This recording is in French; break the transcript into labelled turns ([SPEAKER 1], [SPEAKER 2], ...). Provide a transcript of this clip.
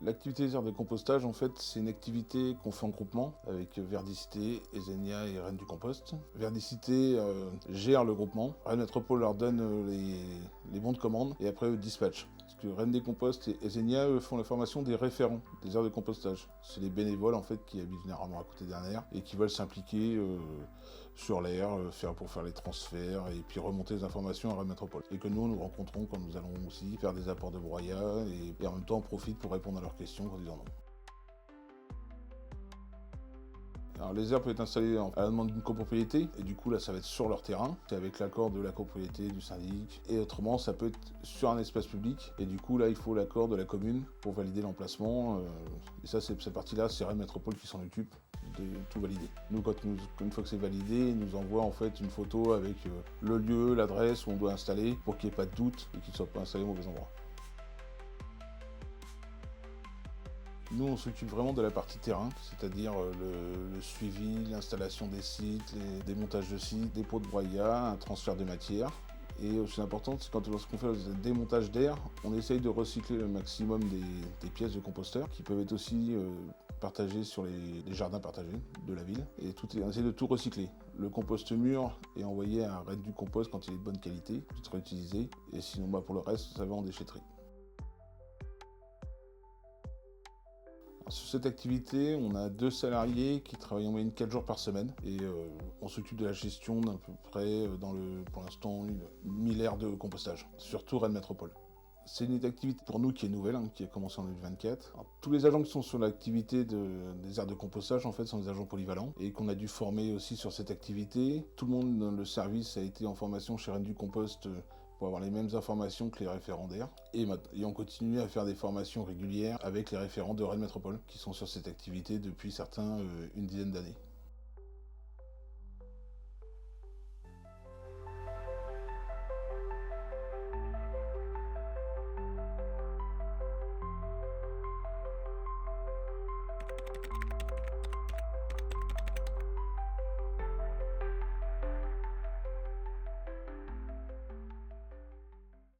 [SPEAKER 1] L'activité des aires de compostage, en fait, c'est une activité qu'on fait en groupement avec Verdicité, Esenia et Rennes du Compost. Verdicité gère le groupement. Rennes Métropole leur donne les bons de commande et après eux dispatchent. Parce que Rennes des Compost et Esenia eux, font la formation des référents des aires de compostage. C'est les bénévoles en fait qui habitent généralement à côté d'un aire et qui veulent s'impliquer sur l'aire pour faire les transferts et puis remonter les informations à Rennes Métropole. Et que nous rencontrons quand nous allons aussi faire des apports de broyat et en même temps on profite pour répondre à leurs questions quand ils en ont. Alors les aires peuvent être installées à la demande d'une copropriété, et du coup là ça va être sur leur terrain, c'est avec l'accord de la copropriété, du syndic, et autrement ça peut être sur un espace public, et du coup là il faut l'accord de la commune pour valider l'emplacement, et ça cette partie-là c'est Rennes Métropole qui s'en occupe de tout valider. Nous, une fois que c'est validé, ils nous envoient en fait une photo avec le lieu, l'adresse où on doit installer, pour qu'il n'y ait pas de doute et qu'il ne soit pas installé au mauvais endroit. Nous, on s'occupe vraiment de la partie terrain, c'est-à-dire le suivi, l'installation des sites, les démontages de sites, dépôt de broyat, un transfert de matière. Et aussi important, c'est lorsqu'on fait le démontage d'air, on essaye de recycler le maximum des pièces de composteurs qui peuvent être aussi partagées sur les jardins partagés de la ville. Et on essaie de tout recycler. Le compost mûr est envoyé à Rennes du Compost quand il est de bonne qualité, il sera utilisé. Et sinon, pour le reste, ça va en déchetterie. Sur cette activité, on a 2 salariés qui travaillent en moyenne 4 jours par semaine et on s'occupe de la gestion d'à peu près, pour l'instant, 1000 aires de compostage, surtout Rennes Métropole. C'est une activité pour nous qui est nouvelle, qui a commencé en 2024. Alors, tous les agents qui sont sur l'activité des aires de compostage en fait, sont des agents polyvalents et qu'on a dû former aussi sur cette activité. Tout le monde dans le service a été en formation chez Rennes du Compost pour avoir les mêmes informations que les référents d'air. Et on continue à faire des formations régulières avec les référents de Rennes Métropole qui sont sur cette activité depuis certains une dizaine d'années.